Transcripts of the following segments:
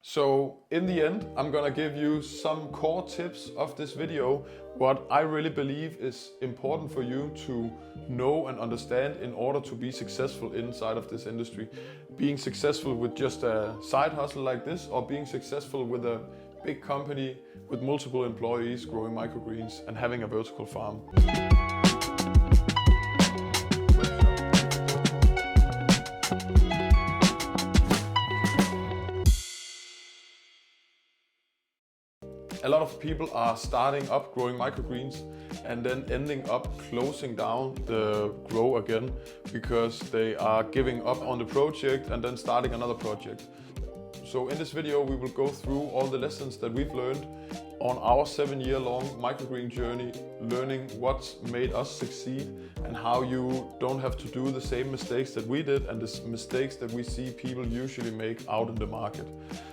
So in the end, I'm gonna give you some core tips of this video, what I really believe is important for you to know and understand in order to be successful inside of this industry. Being successful with just a side hustle like this, or being successful with a big company with multiple employees growing microgreens and having a vertical farm. A lot of people are starting up growing microgreens and then ending up closing down the grow again because they are giving up on the project and then starting another project. So in this video we will go through all the lessons that we've learned on our 7-year-long microgreen journey, learning what's made us succeed and how you don't have to do the same mistakes that we did and the mistakes that we see people usually make out in the market.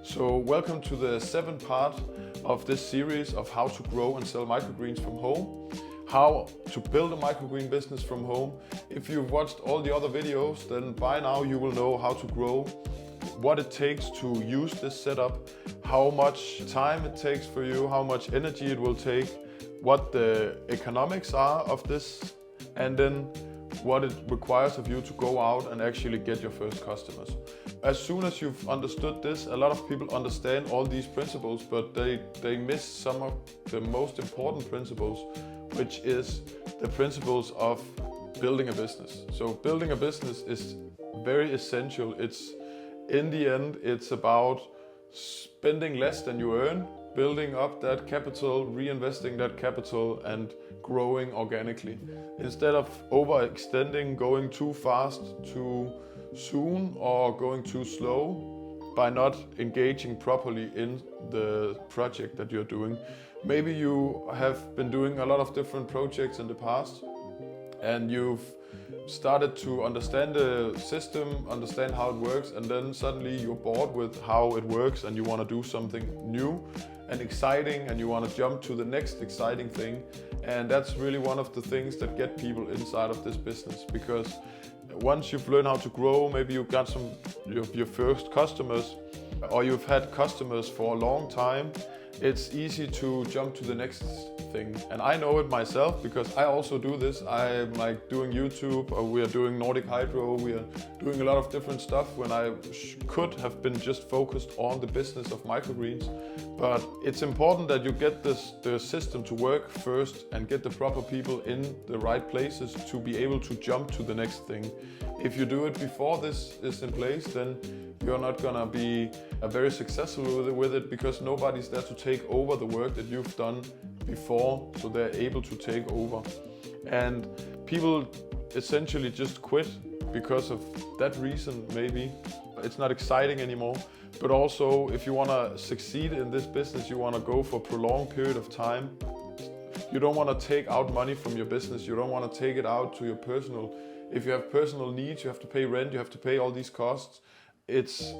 So welcome to the 7th part of this series of how to grow and sell microgreens from home, how to build a microgreen business from home. If you've watched all the other videos, then by now you will know how to grow, what it takes to use this setup, how much time it takes for you, how much energy it will take, what the economics are of this, and then what it requires of you to go out and actually get your first customers. As soon as you've understood this, a lot of people understand all these principles, but they miss some of the most important principles, which is the principles of building a business. So building a business is very essential. In the end, it's about spending less than you earn, building up that capital, reinvesting that capital, and growing organically. Instead of overextending, going too fast, too soon, or going too slow by not engaging properly in the project that you're doing. Maybe you have been doing a lot of different projects in the past and you've started to understand the system, understand how it works, and then suddenly you're bored with how it works and you want to do something new and exciting and you want to jump to the next exciting thing. And that's really one of the things that get people inside of this business, because once you've learned how to grow, maybe you've got your first customers, or you've had customers for a long time, it's easy to jump to the next thing. And I know it myself because I also do this. I'm like doing YouTube, or we are doing Nordic Hydro, we are doing a lot of different stuff when I could have been just focused on the business of microgreens. But it's important that you get the system to work first and get the proper people in the right places to be able to jump to the next thing. If you do it before this is in place, then you're not gonna be very successful with it because nobody's there to take over the work that you've done before, so they're able to take over. And people essentially just quit because of that reason. Maybe it's not exciting anymore. But also, if you want to succeed in this business, you want to go for a prolonged period of time. You don't want to take out money from your business. You don't want to take it out to your personal. If you have personal needs, you have to pay rent, you have to pay all these costs. It's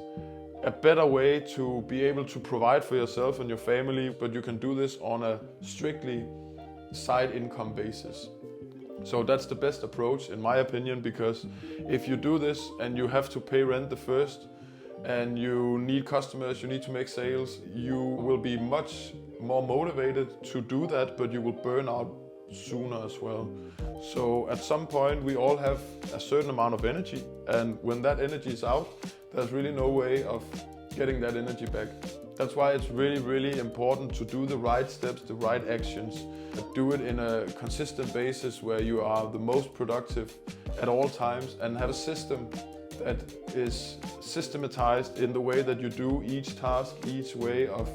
a better way to be able to provide for yourself and your family, but you can do this on a strictly side income basis. So that's the best approach in my opinion, because if you do this and you have to pay rent the first and you need customers, you need to make sales, you will be much more motivated to do that, but you will burn out sooner as well. So at some point we all have a certain amount of energy, and when that energy is out, there's really no way of getting that energy back. That's why it's really important to do the right steps, the right actions. Do it in a consistent basis where you are the most productive at all times, and have a system that is systematized in the way that you do each task, each way of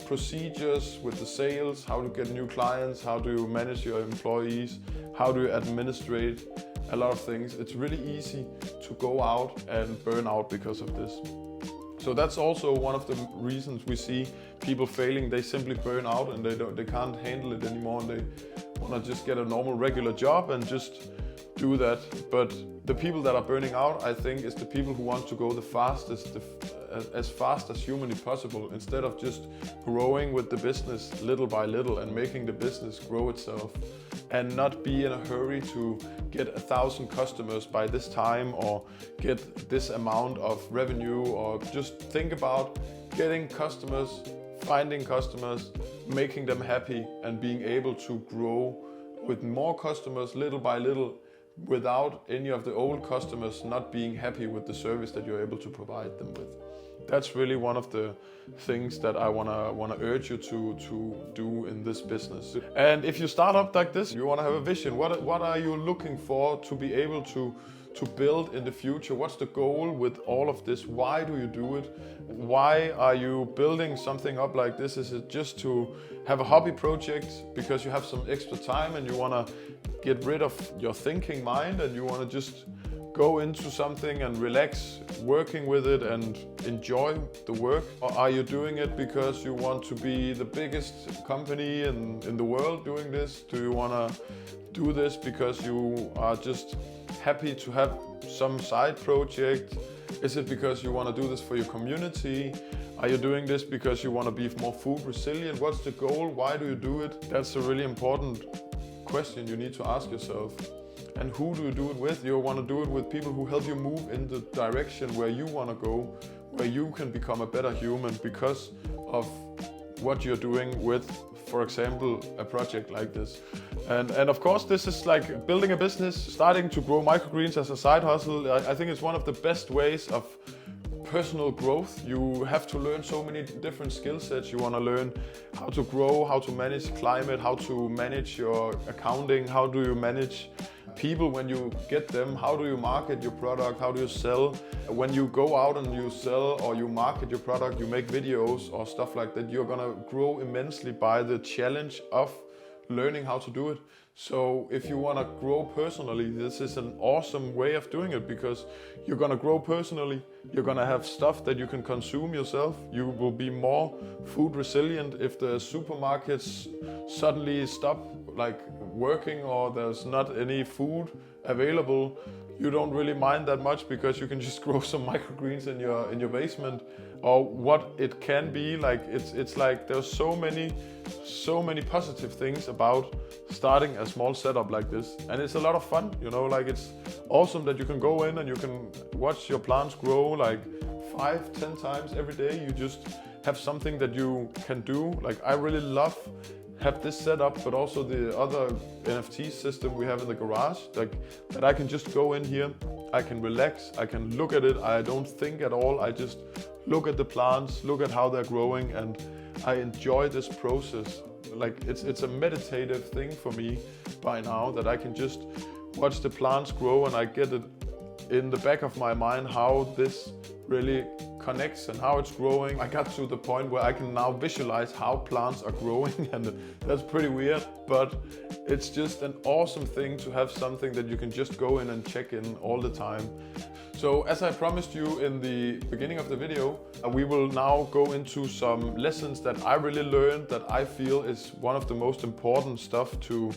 procedures with the sales, how to get new clients, how do you manage your employees, how do you administrate a lot of things. It's really easy to go out and burn out because of this. So that's also one of the reasons we see people failing. They simply burn out and they can't handle it anymore, and they want to just get a normal regular job and just do that. But the people that are burning out, I think, is the people who want to go the fastest, as fast as humanly possible, instead of just growing with the business little by little and making the business grow itself, and not be in a hurry to get 1,000 customers by this time or get this amount of revenue, or just think about getting customers, finding customers, making them happy, and being able to grow with more customers little by little without any of the old customers not being happy with the service that you're able to provide them with. That's really one of the things that I wanna urge you to do in this business. And if you start up like this, you wanna have a vision. What are you looking for to be able to build in the future? What's the goal with all of this? Why do you do it? Why are you building something up like this? Is it just to have a hobby project because you have some extra time and you wanna get rid of your thinking mind and you wanna just go into something and relax working with it and enjoy the work? Or are you doing it because you want to be the biggest company in the world doing this? Do you want to do this because you are just happy to have some side project? Is it because you want to do this for your community? Are you doing this because you want to be more food resilient? What's the goal? Why do you do it? That's a really important question you need to ask yourself. And who do you do it with? You want to do it with people who help you move in the direction where you want to go, where you can become a better human because of what you're doing with, for example, a project like this. And of course, this is like building a business, starting to grow microgreens as a side hustle. I think it's one of the best ways of personal growth. You have to learn so many different skill sets. You want to learn how to grow, how to manage climate, how to manage your accounting, how do you manage people when you get them, how do you market your product, how do you sell. When you go out and you sell or you market your product, you make videos or stuff like that, you're gonna grow immensely by the challenge of learning how to do it. So if you want to grow personally, this is an awesome way of doing it because you're going to grow personally. You're going to have stuff that you can consume yourself. You will be more food resilient if the supermarkets suddenly stop like working or there's not any food available. You don't really mind that much because you can just grow some microgreens in your basement. Or what it can be like, it's like there's so many positive things about starting a small setup like this, and it's a lot of fun, you know, like it's awesome that you can go in and you can watch your plants grow like 5-10 times every day. You just have something that you can do. Like I really love have this setup, but also the other NFT system we have in the garage, like that I can just go in here, I can relax, I can look at it, I don't think at all, I just look at the plants, look at how they're growing, and I enjoy this process. Like it's a meditative thing for me by now that I can just watch the plants grow and I get it in the back of my mind how this really connects and how it's growing. I got to the point where I can now visualize how plants are growing and that's pretty weird, but it's just an awesome thing to have something that you can just go in and check in all the time. So as I promised you in the beginning of the video, we will now go into some lessons that I really learned that I feel is one of the most important stuff to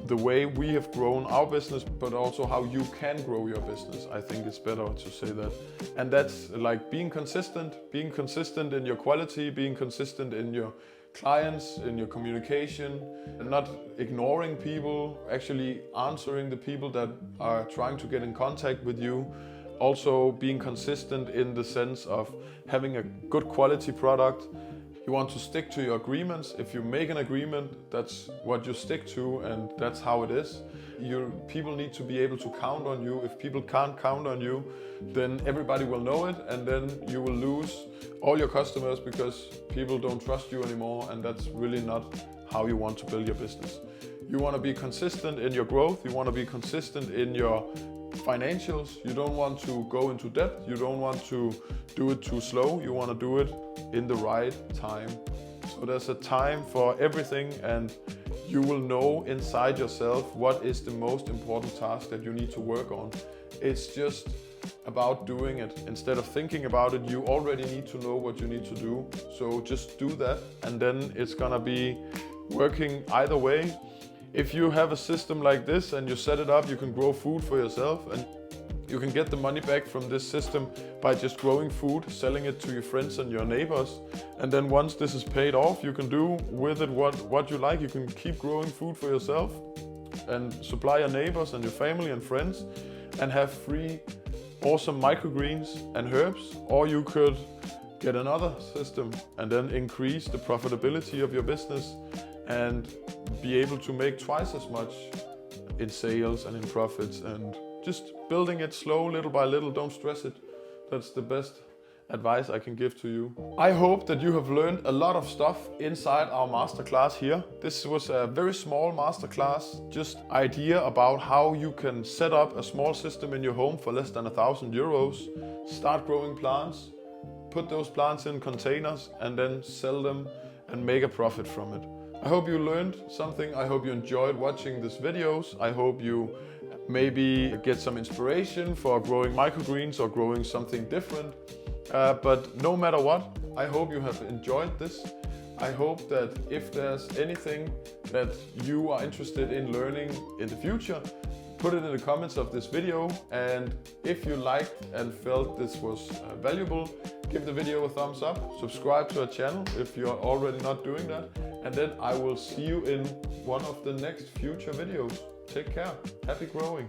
the way we have grown our business, but also how you can grow your business. I think it's better to say that. And that's like being consistent in your quality, being consistent in your clients, in your communication, and not ignoring people, actually answering the people that are trying to get in contact with you. Also being consistent in the sense of having a good quality product. You want to stick to your agreements. If you make an agreement, that's what you stick to and that's how it is. People need to be able to count on you. If people can't count on you, then everybody will know it and then you will lose all your customers because people don't trust you anymore, and that's really not how you want to build your business. You want to be consistent in your growth. You want to be consistent in your financials. You don't want to go into debt. You don't want to do it too slow. You want to do it in the right time. So there's a time for everything, and you will know inside yourself what is the most important task that you need to work on. It's just about doing it. Instead of thinking about it, you already need to know what you need to do. So just do that, and then it's gonna be working either way. If you have a system like this and you set it up, you can grow food for yourself and you can get the money back from this system by just growing food, selling it to your friends and your neighbors. And then once this is paid off, you can do with it what you like. You can keep growing food for yourself and supply your neighbors and your family and friends and have free awesome microgreens and herbs. Or you could get another system, and then increase the profitability of your business and be able to make twice as much in sales and in profits, and just building it slow, little by little. Don't stress it. That's the best advice I can give to you. I hope that you have learned a lot of stuff inside our masterclass here. This was a very small masterclass, just idea about how you can set up a small system in your home for less than €1,000, start growing plants, put those plants in containers, and then sell them and make a profit from it. I hope you learned something. I hope you enjoyed watching these videos. I hope you maybe get some inspiration for growing microgreens or growing something different. But no matter what, I hope you have enjoyed this. I hope that if there's anything that you are interested in learning in the future, put it in the comments of this video. And if you liked and felt this was valuable, give the video a thumbs up, subscribe to our channel if you're already not doing that. And then I will see you in one of the next future videos. Take care. Happy growing.